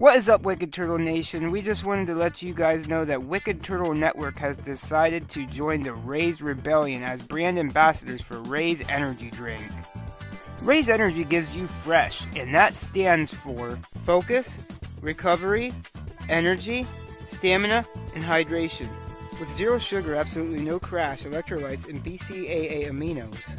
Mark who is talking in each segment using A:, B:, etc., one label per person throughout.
A: What is up, Wicked Turtle Nation? We just wanted to let you guys know that Wicked Turtle Network has decided to join the Raise Rebellion as brand ambassadors for Raise Energy Drink. Raise Energy gives you fresh, and that stands for focus, recovery, energy, stamina, and hydration. With zero sugar, absolutely no crash, electrolytes, and BCAA aminos.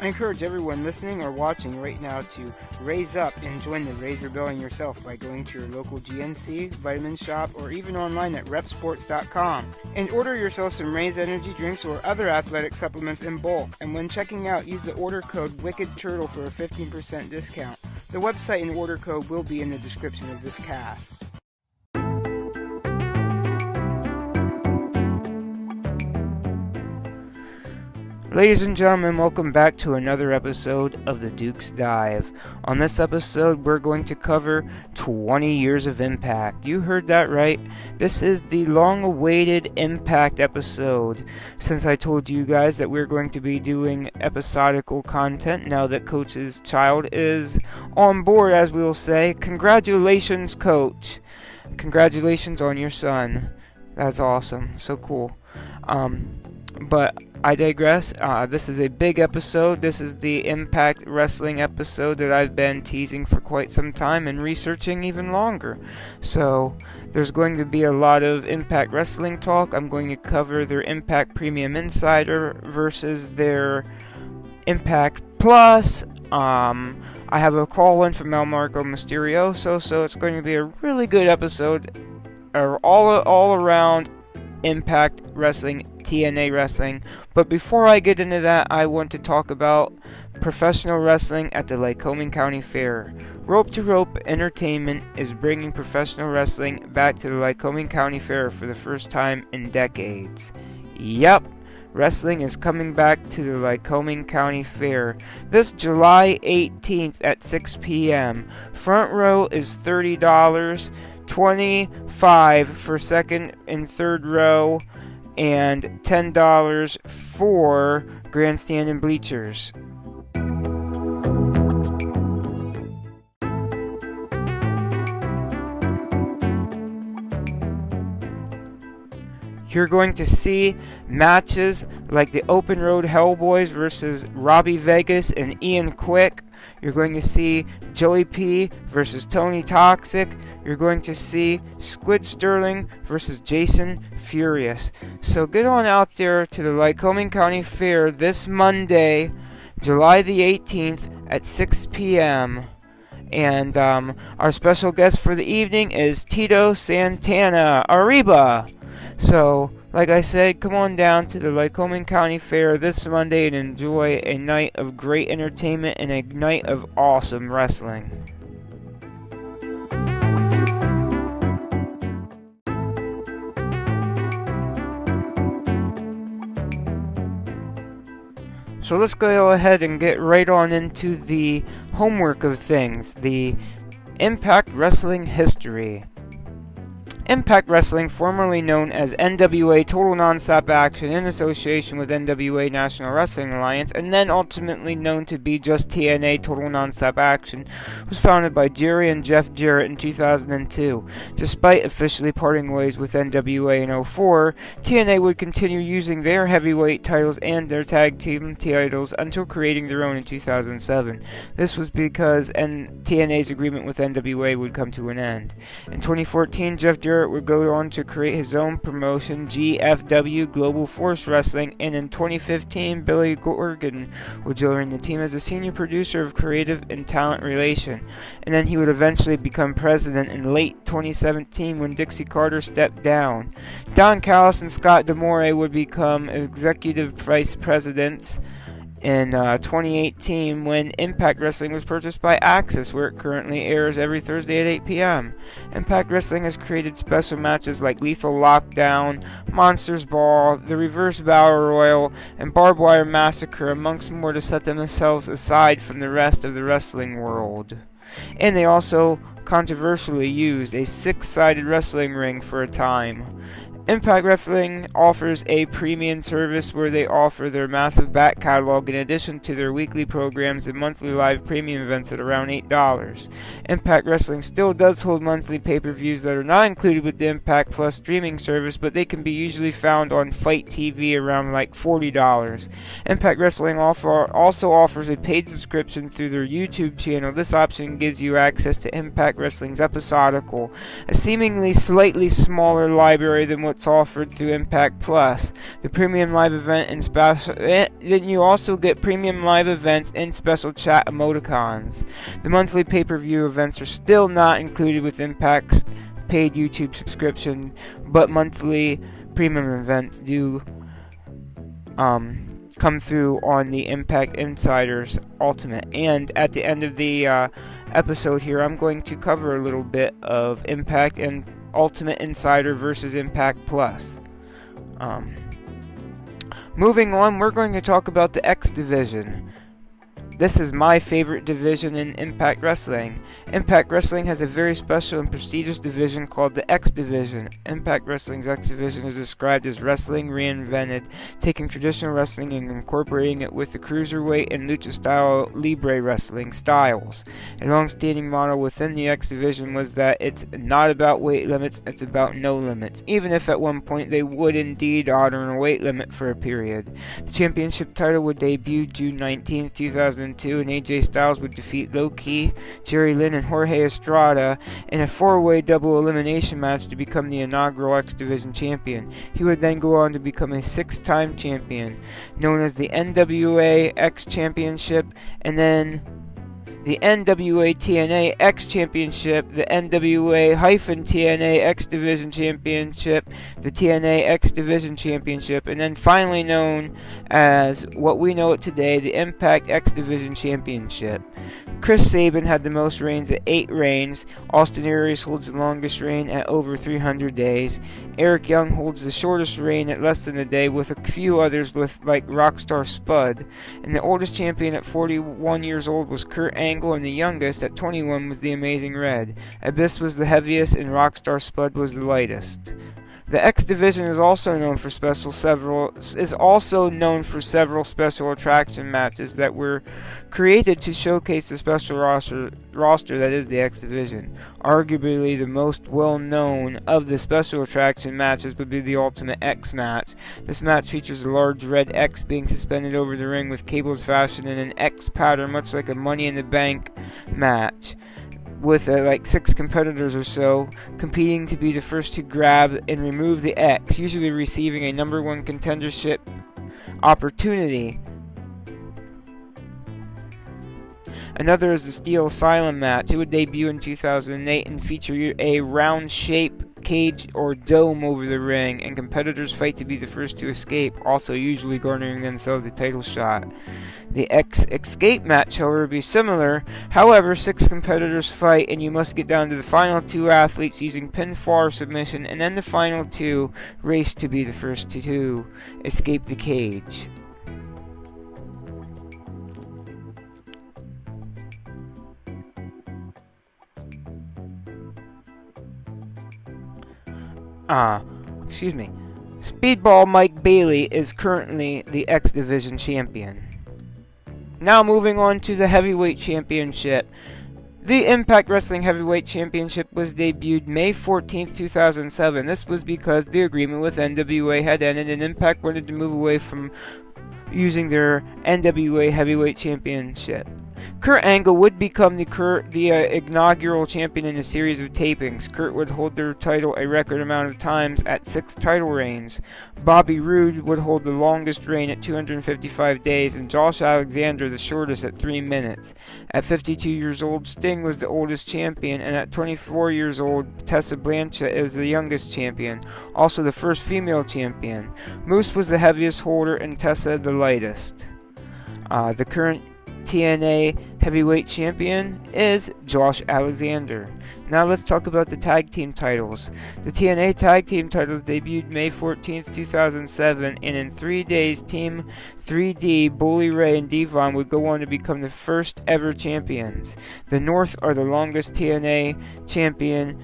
A: I encourage everyone listening or watching right now to raise up and join the Raise Rebellion yourself by going to your local GNC, vitamin shop, or even online at repsports.com. And order yourself some Raise Energy drinks or other athletic supplements in bulk. And when checking out, use the order code WICKEDTURTLE for a 15% discount. The website and order code will be in the description of this cast. Ladies and gentlemen, welcome back to another episode of the Duke's Dive. On this episode, we're going to cover 20 years of Impact. You heard that right. This is the long-awaited Impact episode. Since I told you guys that we're going to be doing episodical content now that Coach's child is on board, as we'll say. Congratulations, Coach. Congratulations on your son. That's awesome. So cool. But I digress. This is a big episode. This is the Impact Wrestling episode that I've been teasing for quite some time and researching even longer. So there's going to be a lot of Impact Wrestling talk. I'm going to cover their Impact Premium Insider versus their Impact Plus. I have a call in from El Marco Mysterioso, so it's going to be a really good episode. All around Impact Wrestling, TNA Wrestling. But before I get into that, I want to talk about professional wrestling at the Lycoming County Fair. Rope to Rope Entertainment is bringing professional wrestling back to the Lycoming County Fair for the first time in decades. Yep, wrestling is coming back to the Lycoming County Fair this July 18th at 6 p.m. Front row is $30. $25 for second and third row, and $10 for grandstand and bleachers. You're going to see matches like the Open Road Hellboys versus Robbie Vegas and Ian Quick. You're going to see Joey P versus Tony Toxic. You're going to see Squid Sterling versus Jason Furious. So get on out there to the Lycoming County Fair this Monday, July the 18th at 6 p.m. And our special guest for the evening is Tito Santana. Arriba! So, like I said, come on down to the Lycoming County Fair this Monday and enjoy a night of great entertainment and a night of awesome wrestling. So let's go ahead and get right on into the homework of things, the Impact Wrestling history. Impact Wrestling, formerly known as NWA Total Non-Stop Action in association with NWA National Wrestling Alliance, and then ultimately known to be just TNA Total Non-Stop Action, was founded by Jerry and Jeff Jarrett in 2002. Despite officially parting ways with NWA in 2004, TNA would continue using their heavyweight titles and their tag team titles until creating their own in 2007. This was because TNA's agreement with NWA would come to an end. In 2014, Jeff Jarrett would go on to create his own promotion, GFW Global Force Wrestling, and in 2015, Billy Corgan would join the team as a senior producer of creative and talent relation, and then he would eventually become president in late 2017 when Dixie Carter stepped down. Don Callis and Scott D'Amore would become executive vice presidents in 2018 when Impact Wrestling was purchased by Axis, where it currently airs every Thursday at 8 p.m. Impact Wrestling has created special matches like Lethal Lockdown, Monsters Ball, the Reverse Battle Royal, and Barbed Wire Massacre, amongst more, to set themselves aside from the rest of the wrestling world. And they also controversially used a 6-sided wrestling ring for a time. Impact Wrestling offers a premium service where they offer their massive back catalog in addition to their weekly programs and monthly live premium events at around $8. Impact Wrestling still does hold monthly pay-per-views that are not included with the Impact Plus streaming service, but they can be usually found on Fight TV around like $40. Impact Wrestling also offers a paid subscription through their YouTube channel. This option gives you access to Impact Wrestling's episodical, a seemingly slightly smaller library than what's offered through Impact Plus. The premium live event and special, then you also get premium live events and special chat emoticons. The monthly pay-per-view events are still not included with Impact's paid YouTube subscription, but monthly premium events do come through on the Impact Insiders Ultimate. And at the end of the episode here, I'm going to cover a little bit of Impact and Ultimate Insider versus Impact Plus. Moving on, we're going to talk about the X Division. This is my favorite division in Impact Wrestling. Impact Wrestling has a very special and prestigious division called the X Division. Impact Wrestling's X Division is described as wrestling reinvented, taking traditional wrestling and incorporating it with the cruiserweight and lucha-style libre wrestling styles. A long-standing motto within the X Division was that it's not about weight limits, it's about no limits, even if at one point they would indeed honor a weight limit for a period. The championship title would debut June 19, 2002, and AJ Styles would defeat Low-Ki, Jerry Lynn, and Jorge Estrada in a four-way double elimination match to become the inaugural X Division champion. He would then go on to become a six-time champion, known as the NWA X Championship, and then the NWA TNA X Championship, the NWA-TNA X Division Championship, the TNA X Division Championship, and then finally known as what we know it today, the Impact X Division Championship. Chris Sabin had the most reigns at 8 reigns. Austin Aries holds the longest reign at over 300 days. Eric Young holds the shortest reign at less than a day, with a few others with like Rockstar Spud. And the oldest champion at 41 years old was Kurt Angle, and the youngest at 21 was the Amazing Red. Abyss was the heaviest, and Rockstar Spud was the lightest. The X Division is also known for several special attraction matches that were created to showcase the special roster that is the X Division. Arguably the most well-known of the special attraction matches would be the Ultimate X match. This match features a large red X being suspended over the ring with cables fashioned in an X pattern, much like a Money in the Bank match, with like 6 competitors or so competing to be the first to grab and remove the X, usually receiving a number 1 contendership opportunity. Another is the Steel Asylum match. It would debut in 2008 and feature a round-shaped cage or dome over the ring, and competitors fight to be the first to escape, also usually garnering themselves a title shot. The X Escape match, however, would be similar. However, 6 competitors fight, and you must get down to the final 2 athletes using pinfall or submission, and then the final 2 race to be the first to escape the cage. Speedball Mike Bailey is currently the X Division champion. Now moving on to the Heavyweight Championship. The Impact Wrestling Heavyweight Championship was debuted May 14th, 2007. This was because the agreement with NWA had ended and Impact wanted to move away from using their NWA Heavyweight Championship. Kurt Angle would become the inaugural champion in a series of tapings. Kurt would hold their title a record amount of times at 6 title reigns. Bobby Roode would hold the longest reign at 255 days, and Josh Alexander the shortest at 3 minutes. At 52 years old, Sting was the oldest champion, and at 24 years old, Tessa Blanchett is the youngest champion, also the first female champion. Moose was the heaviest holder, and Tessa the lightest. The current TNA Heavyweight Champion is Josh Alexander. Now let's talk about the tag team titles. The TNA tag team titles debuted May 14th, 2007, and in 3 days, Team 3D, Bully Ray, and Devon would go on to become the first ever champions. The North are the longest TNA champion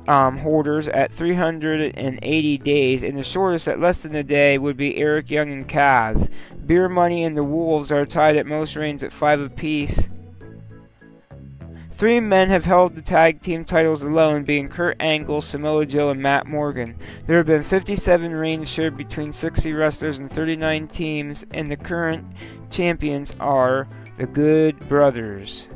A: holders at 380 days, and the shortest at less than a day would be Eric Young and Kaz. Beer Money and the Wolves are tied at most reigns at 5 apiece. 3 men have held the tag team titles alone, being Kurt Angle, Samoa Joe, and Matt Morgan. There have been 57 reigns shared between 60 wrestlers and 39 teams, and the current champions are the Good Brothers.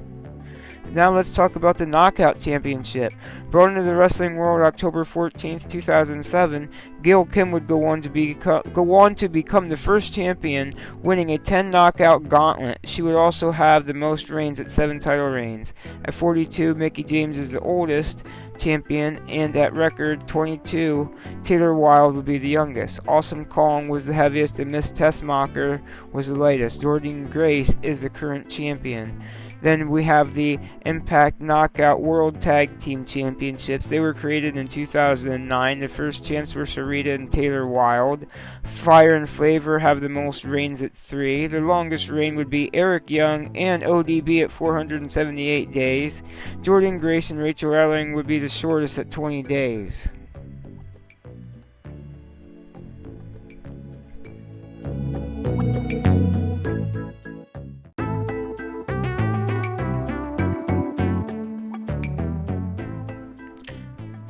A: Now let's talk about the Knockout Championship. Brought into the wrestling world October 14th, 2007, Gail Kim would go on to become the first champion, winning a 10 knockout gauntlet. She would also have the most reigns at 7 title reigns. At 42, Mickie James is the oldest champion, and at record 22, Taylor Wilde would be the youngest. Awesome Kong was the heaviest, and Miss Tessmacher was the lightest. Jordynne Grace is the current champion. Then we have the Impact Knockout World Tag Team Championships. They were created in 2009. The first champs were Sarita and Taylor Wilde. Fire and Flavor have the most reigns at 3. The longest reign would be Eric Young and ODB at 478 days. Jordynne Grace and Rachel Elling would be the shortest at 20 days.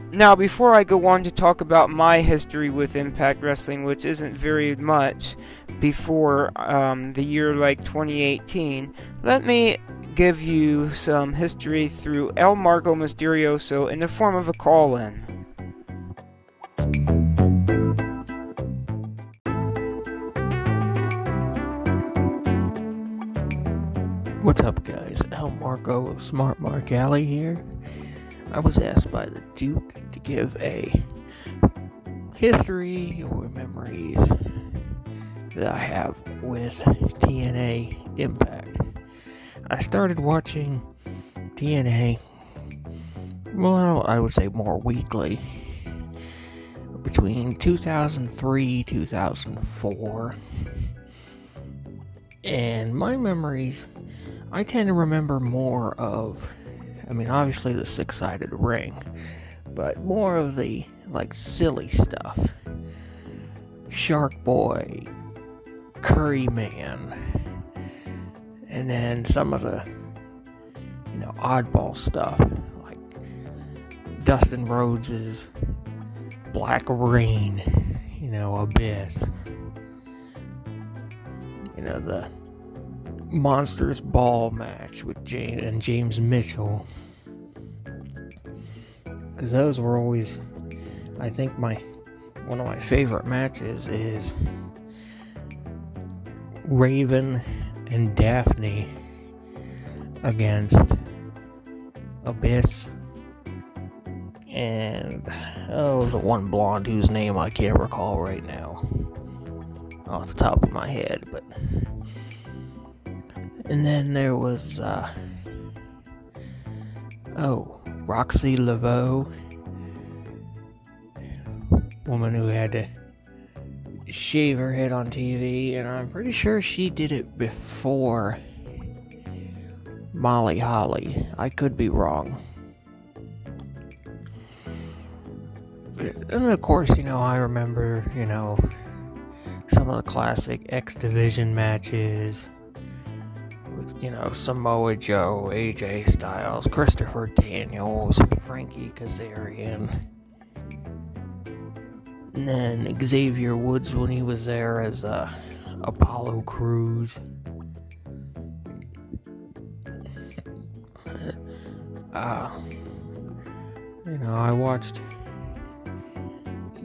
A: Now, before I go on to talk about my history with Impact Wrestling, which isn't very much before the year like 2018, let me give you some history through El Marco Mysterioso in the form of a call-in.
B: What's up, guys? El Marco of Smart Mark Alley here. I was asked by the Duke to give a history or memories that I have with TNA Impact. I started watching TNA, well, I would say more weekly, between 2003 2004. And my memories, I tend to remember more of, obviously the 6-sided ring, but more of the, silly stuff. Shark Boy, Curry Man, and then some of the, oddball stuff, like Dustin Rhodes' Black Rain, Abyss, the Monsters Ball match with James Mitchell. Because those were always, I think, one of my favorite matches is Raven and Daphne against Abyss and the one blonde whose name I can't recall right now off the top of my head, but. And then there was, Roxy Laveau, woman who had to shave her head on TV, and I'm pretty sure she did it before Molly Holly. I could be wrong. And of course, I remember, some of the classic X Division matches. Samoa Joe, AJ Styles, Christopher Daniels, Frankie Kazarian, and then Xavier Woods when he was there as Apollo Crews. I watched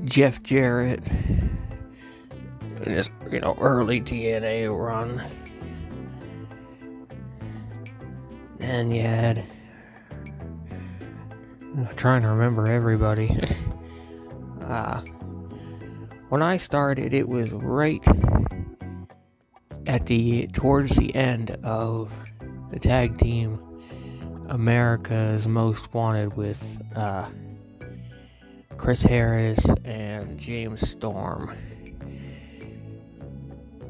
B: Jeff Jarrett in his, early TNA run. And you had, I'm trying to remember everybody. When I started, it was right towards the end of the tag team America's Most Wanted with Chris Harris and James Storm.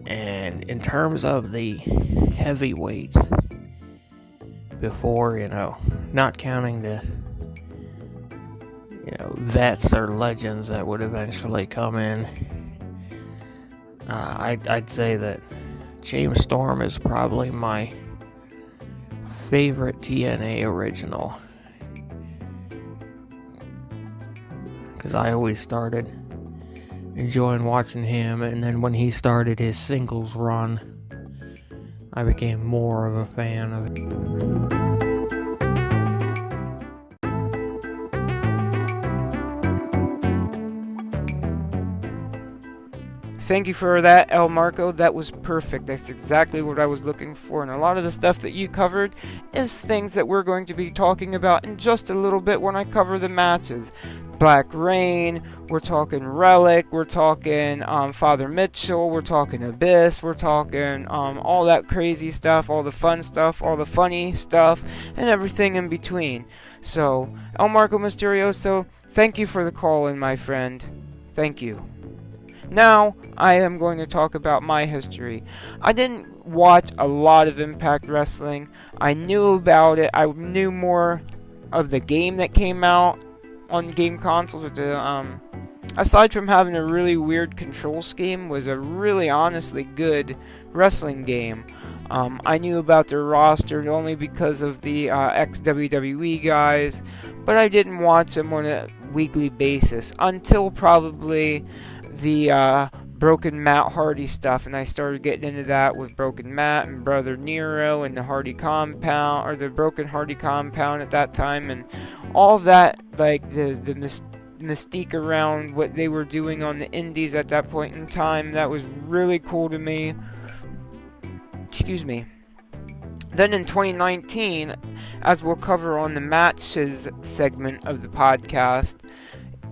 B: And in terms of the heavyweights, before, not counting the, vets or legends that would eventually come in. I'd say that James Storm is probably my favorite TNA original, because I always started enjoying watching him, and then when he started his singles run, I became more of a fan of it.
A: Thank you for that, El Marco. That was perfect. That's exactly what I was looking for. And a lot of the stuff that you covered is things that we're going to be talking about in just a little bit when I cover the matches. Black Rain, we're talking Relic, we're talking Father Mitchell, we're talking Abyss, we're talking all that crazy stuff, all the fun stuff, all the funny stuff, and everything in between. So, El Marco Mysterioso, thank you for the call in, my friend. Thank you. Now, I am going to talk about my history. I didn't watch a lot of Impact Wrestling. I knew about it. I knew more of the game that came out on game consoles. Aside from having a really weird control scheme, was a really honestly good wrestling game. I knew about their roster only because of the ex-WWE guys, but I didn't watch them on a weekly basis until probably the Broken Matt Hardy stuff, and I started getting into that with Broken Matt and Brother Nero and the Hardy Compound, or the Broken Hardy Compound at that time, and all that, like the mystique around what they were doing on the indies at that point in time. That was really cool to me. Excuse me. Then in 2019, as we'll cover on the matches segment of the podcast,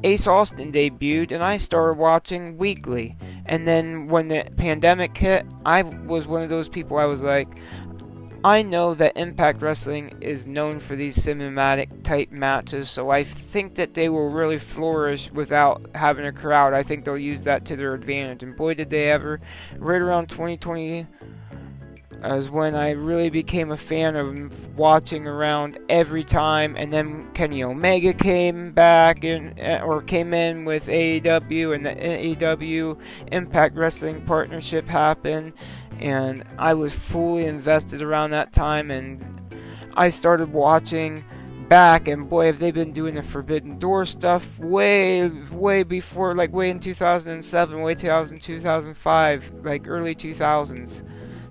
A: Ace Austin debuted, and I started watching weekly. And then when the pandemic hit, I was one of those people. I was like, I know that Impact Wrestling is known for these cinematic type matches, so I think that they will really flourish without having a crowd. I think they'll use that to their advantage. And boy, did they ever. Right around 2020 is when I really became a fan of watching around every time. And then Kenny Omega came back came in with AEW, and the AEW Impact Wrestling partnership happened, and I was fully invested around that time, and I started watching back, and boy, have they been doing the Forbidden Door stuff way before, like way in 2007, way 2005, like early 2000s.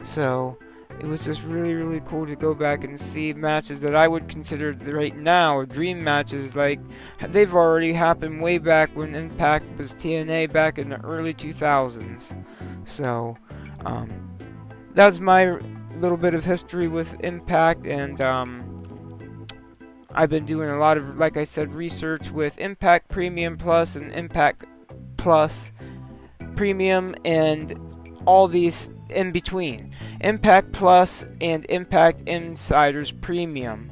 A: So it was just really cool to go back and see matches that I would consider right now dream matches. Like, they've already happened way back when Impact was TNA back in the early 2000s. So that's my little bit of history with Impact, and I've been doing a lot of, like I said, research with Impact Premium Plus and Impact Plus Premium and all these in between. Impact Plus and Impact Insiders Premium,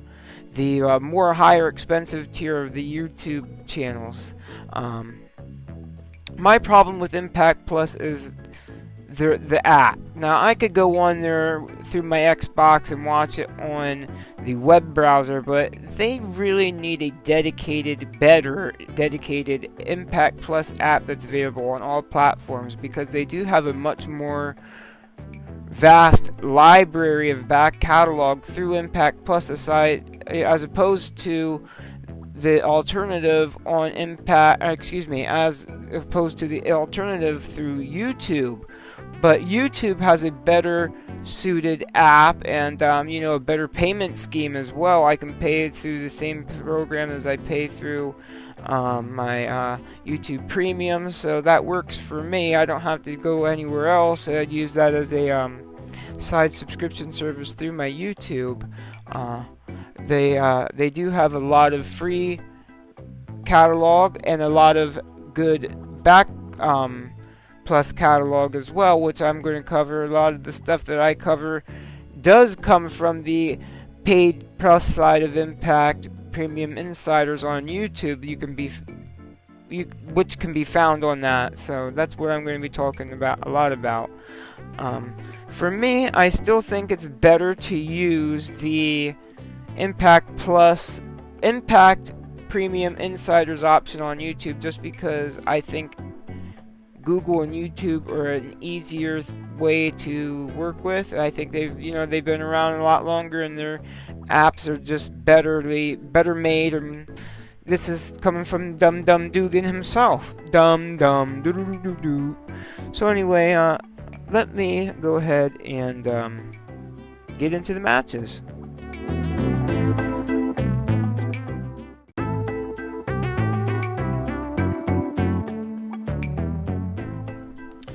A: the more higher expensive tier of the YouTube channels. My problem with Impact Plus is the app. Now, I could go on there through my Xbox and watch it on the web browser, but they really need a better dedicated Impact Plus app that's available on all platforms, because they do have a much more vast library of back catalog through Impact Plus, as opposed to the alternative on as opposed to the alternative through YouTube. But YouTube has a better suited app and a better payment scheme as well. I can pay through the same program as I pay through my YouTube Premium, so that works for me. I don't have to go anywhere else. I'd use that as a side subscription service through my YouTube. They do have a lot of free catalog and a lot of good back Plus catalog as well, which I'm going to cover. A lot of the stuff that I cover does come from the paid Plus side of Impact Premium Insiders on YouTube. Which can be found on that. So that's what I'm going to be talking about a lot about. For me, I still think it's better to use the Impact Premium Insiders option on YouTube, just because I think Google and YouTube are an easier way to work with. I think they've been around a lot longer, and their apps are just better made. This is coming from Dum Dum Dugan himself. Dum Dum Doo Doo Doo Doo. So anyway, let me go ahead and get into the matches.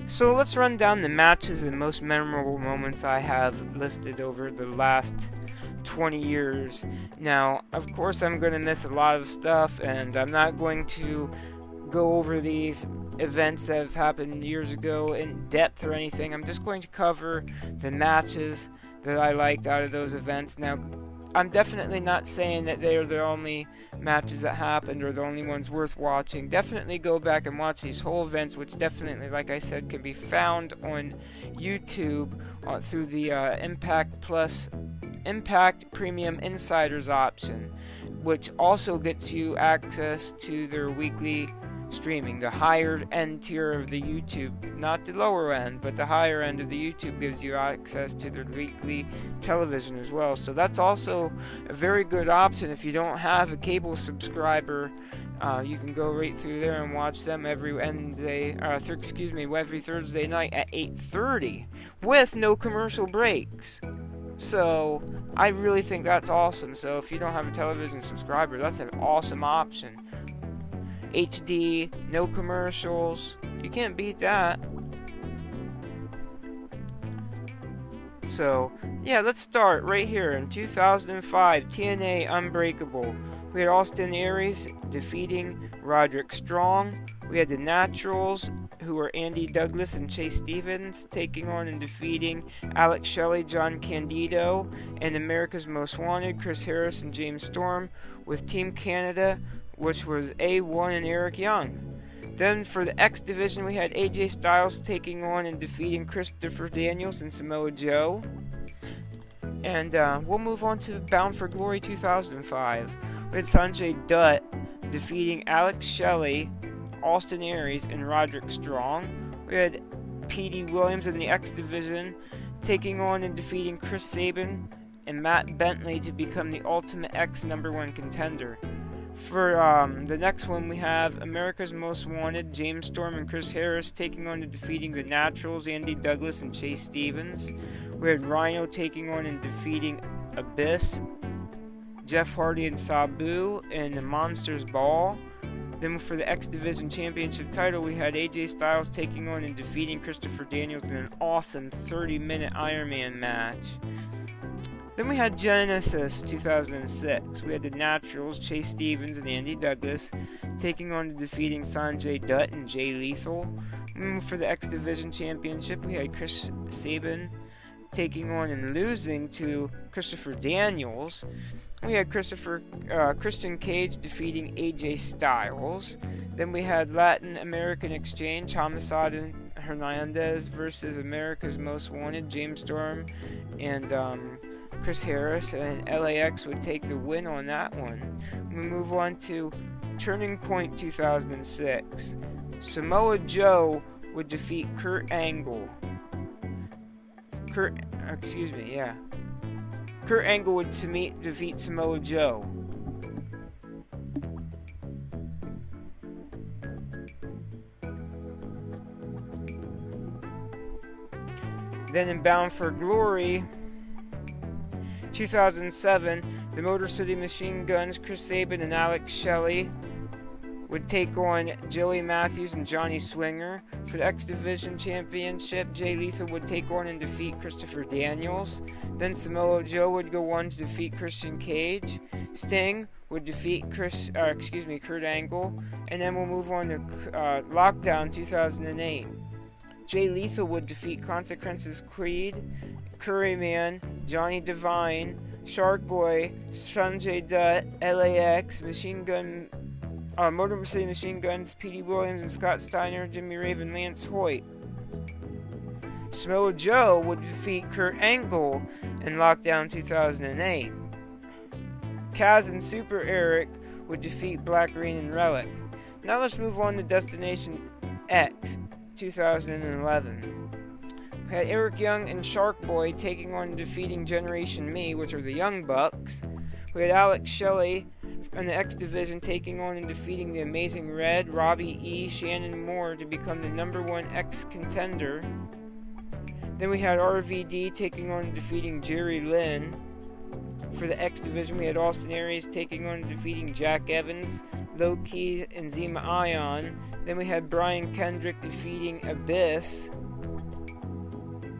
A: So let's run down the matches and most memorable moments I have listed over the last 20 years. Now, of course, I'm going to miss a lot of stuff, and I'm not going to go over these events that have happened years ago in depth or anything. I'm just going to cover the matches that I liked out of those events. Now, I'm definitely not saying that they are the only matches that happened or the only ones worth watching. Definitely go back and watch these whole events, which definitely, like I said, can be found on YouTube through the Impact Premium Insiders option, which also gets you access to their weekly streaming. The higher end tier of the YouTube, not the lower end, but the higher end of the YouTube gives you access to their weekly television as well. So that's also a very good option if you don't have a cable subscriber. You can go right through there and watch them every Thursday night at 8:30 with no commercial breaks. So I really think that's awesome. So if you don't have a television subscriber, that's an awesome option. HD, no commercials. You can't beat that. So, yeah, let's start right here. In 2005, TNA Unbreakable. We had Austin Aries defeating Roderick Strong. We had the Naturals, who were Andy Douglas and Chase Stevens, taking on and defeating Alex Shelley, John Candido, and America's Most Wanted, Chris Harris and James Storm, with Team Canada, which was A1 and Eric Young. Then for the X Division, we had AJ Styles taking on and defeating Christopher Daniels and Samoa Joe. And we'll move on to Bound for Glory 2005. We had Sanjay Dutt defeating Alex Shelley, Austin Aries, and Roderick Strong. We had P.D. Williams in the X Division taking on and defeating Chris Sabin and Matt Bentley to become the Ultimate X #1 contender. For the next one, we have America's Most Wanted, James Storm and Chris Harris taking on and defeating the Naturals, Andy Douglas and Chase Stevens. We had Rhino taking on and defeating Abyss, Jeff Hardy and Sabu in the Monsters Ball. Then for the X Division Championship title, we had AJ Styles taking on and defeating Christopher Daniels in an awesome 30-minute Iron Man match. Then we had Genesis 2006. We had the Naturals, Chase Stevens and Andy Douglas, taking on and defeating Sanjay Dutt and Jay Lethal. For the X Division Championship, we had Chris Sabin taking on and losing to Christopher Daniels. We had Christian Cage defeating AJ Styles. Then we had Latin American Exchange, Homicide and Hernandez versus America's Most Wanted, James Storm and Chris Harris, and LAX would take the win on that one. We move on to Turning Point 2006. Samoa Joe would defeat Kurt Angle. Kurt Angle would defeat Samoa Joe. Then in Bound for Glory 2007, the Motor City Machine Guns, Chris Sabin and Alex Shelley would take on Joey Matthews and Johnny Swinger. For the X Division Championship, Jay Lethal would take on and defeat Christopher Daniels. Then Samoa Joe would go on to defeat Christian Cage. Sting would defeat Kurt Angle. And then we'll move on to Lockdown 2008. Jay Lethal would defeat Consequences Creed, Curryman, Johnny Devine, Shark Boy, Sanjay Dutt, LAX, Motor City Machine Guns, P.D. Williams and Scott Steiner, Jimmy Raven, Lance Hoyt. Samoa Joe would defeat Kurt Angle in Lockdown 2008. Kaz and Super Eric would defeat Black Rain and Relic. Now let's move on to Destination X 2011. We had Eric Young and Shark Boy taking on and defeating Generation Me, which are the Young Bucks. We had Alex Shelley in the X Division taking on and defeating the Amazing Red, Robbie E, Shannon Moore to become the #1 X contender. Then we had RVD taking on and defeating Jerry Lynn. For the X Division, we had Austin Aries taking on and defeating Jack Evans, Low Key, and Zema Ion. Then we had Brian Kendrick defeating Abyss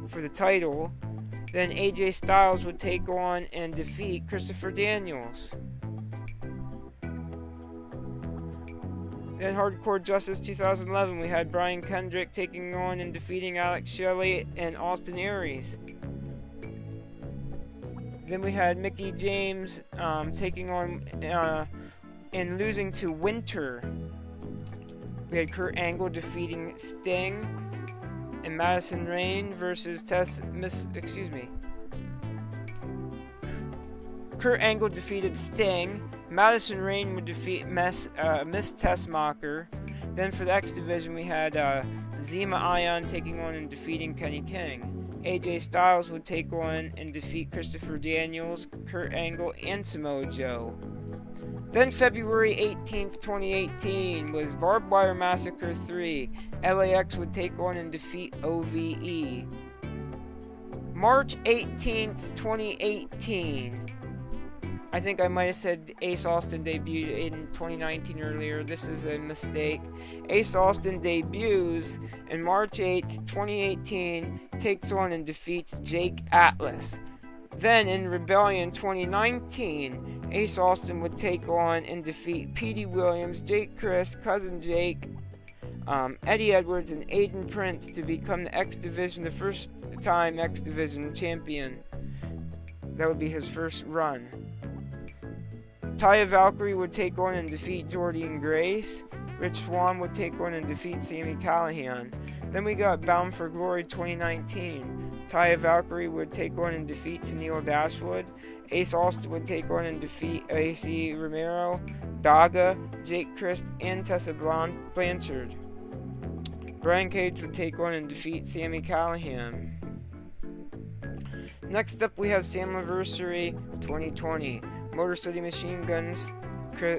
A: for the title. Then AJ Styles would take on and defeat Christopher Daniels. Then Hardcore Justice 2011, we had Brian Kendrick taking on and defeating Alex Shelley and Austin Aries. Then we had Mickey James taking on and losing to Winter. We had Kurt Angle defeating Sting, and Madison Rayne versus Kurt Angle defeated Sting. Madison Rayne would defeat Miss Tessmacher. Then for the X Division, we had Zema Ion taking on and defeating Kenny King. AJ Styles would take on and defeat Christopher Daniels, Kurt Angle, and Samoa Joe. Then February 18th, 2018 was Barbed Wire Massacre 3. LAX would take on and defeat OVE. March 18th, 2018. I think I might have said Ace Austin debuted in 2019 earlier. This is a mistake. Ace Austin debuts in March 8th, 2018, takes on and defeats Jake Atlas. Then in Rebellion 2019, Ace Austin would take on and defeat Petey Williams, Jake Chris, Cousin Jake, Eddie Edwards, and Aiden Prince to become the X Division, the first time X Division champion. That would be his first run. Taya Valkyrie would take on and defeat Jordy and Grace. Rich Swann would take on and defeat Sami Callihan. Then we got Bound for Glory 2019. Taya Valkyrie would take on and defeat Tennille Dashwood. Ace Austin would take on and defeat AC Romero, Daga, Jake Christ, and Tessa Blanchard. Brian Cage would take on and defeat Sami Callihan. Next up, we have Slammiversary 2020. Motor City Machine Guns,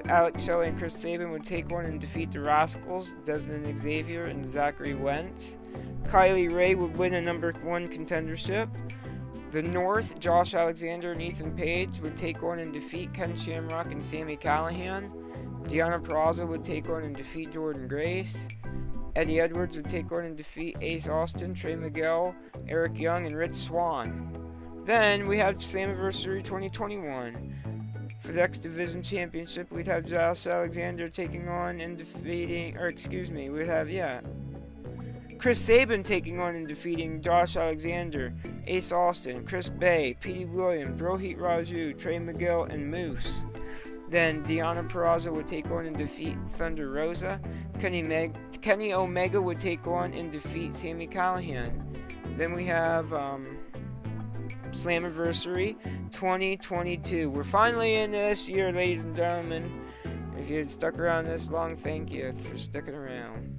A: Alex Shelley and Chris Sabin would take on and defeat the Rascals, Desmond Xavier and Zachary Wentz. Kylie Ray would win a #1 contendership. The North, Josh Alexander and Ethan Page would take on and defeat Ken Shamrock and Sami Callihan. Deonna Purrazzo would take on and defeat Jordan Grace. Eddie Edwards would take on and defeat Ace Austin, Trey Miguel, Eric Young, and Rich Swann. Then we have Slammiversary 2021. For the X Division Championship, we'd have Josh Alexander taking on and defeating, Chris Sabin taking on and defeating Josh Alexander, Ace Austin, Chris Bay, Petey Williams, Rohit Raju, Trey Miguel, and Moose. Then Deonna Purrazzo would take on and defeat Thunder Rosa. Kenny Omega would take on and defeat Sami Callihan. Then we have Slammiversary 2022. We're finally in this year, ladies and gentlemen. If you had stuck around this long, thank you for sticking around.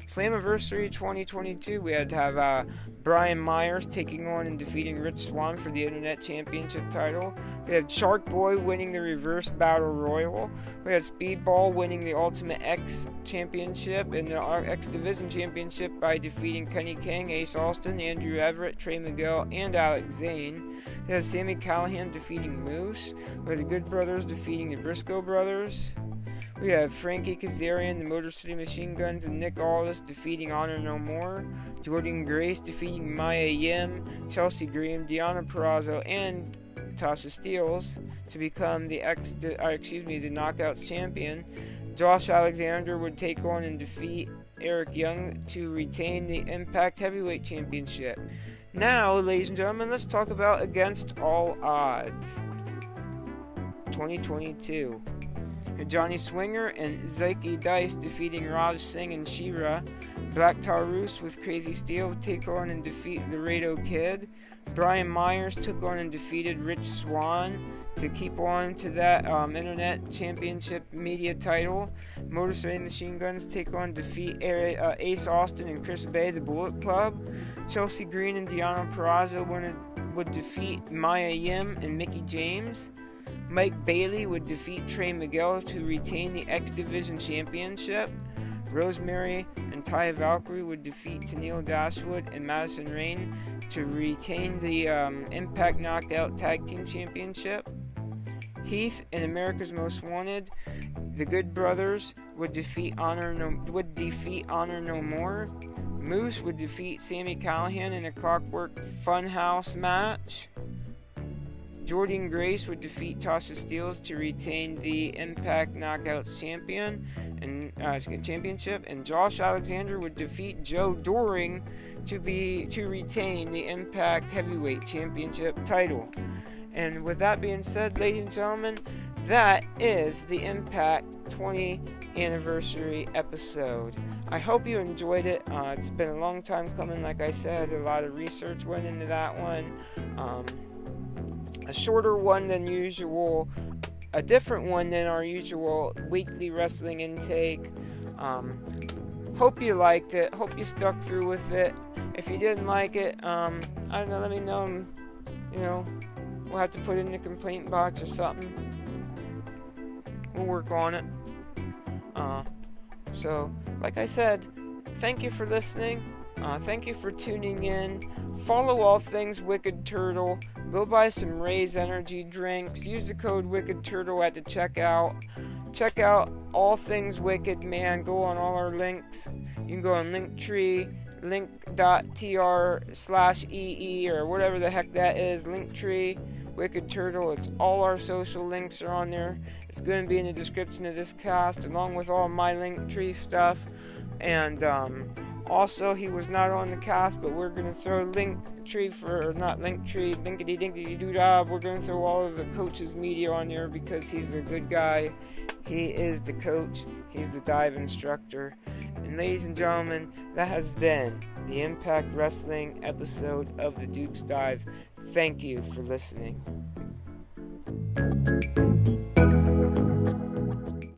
A: Slammiversary 2022, we had to have Brian Myers taking on and defeating Rich Swann for the Internet Championship title. We had Shark Boy winning the Reverse Battle Royal. We had Speedball winning the Ultimate X Championship and the X Division Championship by defeating Kenny King, Ace Austin, Andrew Everett, Trey Miguel, and Alex Zane. We had Sami Callihan defeating Moose. We had the Good Brothers defeating the Briscoe Brothers. We have Frankie Kazarian, the Motor City Machine Guns, and Nick Aldis defeating Honor No More. Jordan Grace defeating Maya Yim, Chelsea Green, Deonna Purrazzo, and Tasha Steeles to become the Knockouts champion. Josh Alexander would take on and defeat Eric Young to retain the Impact Heavyweight Championship. Now, ladies and gentlemen, let's talk about Against All Odds 2022. Johnny Swinger and Zyke Dice defeating Raj Singh and Shira. Black Taurus with Crazy Steel take on and defeat Laredo Kid. Brian Myers took on and defeated Rich Swann to keep on to that Internet Championship media title. Motor City Machine Guns take on defeat Ace Austin and Chris Bay, the Bullet Club. Chelsea Green and Deanna Peraza would defeat Maya Yim and Mickey James. Mike Bailey would defeat Trey Miguel to retain the X Division Championship. Rosemary and Taya Valkyrie would defeat Tennille Dashwood and Madison Rain to retain the Impact Knockout Tag Team Championship. Heath and America's Most Wanted, the Good Brothers would defeat Honor No More. Moose would defeat Sami Callihan in a Clockwork Funhouse match. Jordynne Grace would defeat Tasha Steelz to retain the Impact Knockouts championship, and Josh Alexander would defeat Joe Doring to retain the Impact Heavyweight Championship title. And with that being said, ladies and gentlemen, that is the Impact 20th anniversary episode. I hope you enjoyed it. It's been a long time coming, like I said. A lot of research went into that one. A shorter one than usual, a different one than our usual weekly wrestling intake. Hope you liked it. Hope you stuck through with it. If you didn't like it, I don't know, let me know. We'll have to put it in the complaint box or something. We'll work on it. So, like I said, thank you for listening. Thank you for tuning in. Follow all things Wicked Turtle. Go buy some Raise Energy drinks. Use the code Wicked Turtle at the checkout. Check out all things Wicked, man. Go on all our links. You can go on Linktree, link.tr/EE or whatever the heck that is. Linktree, Wicked Turtle. It's all our social links are on there. It's going to be in the description of this cast along with all my Linktree stuff. And also, he was not on the cast, but we're going to throw linkity-dinky-doo-dah. We're going to throw all of the coach's media on there because he's a good guy. He is the coach. He's the dive instructor. And ladies and gentlemen, that has been the Impact Wrestling episode of the Duke's Dive. Thank you for listening.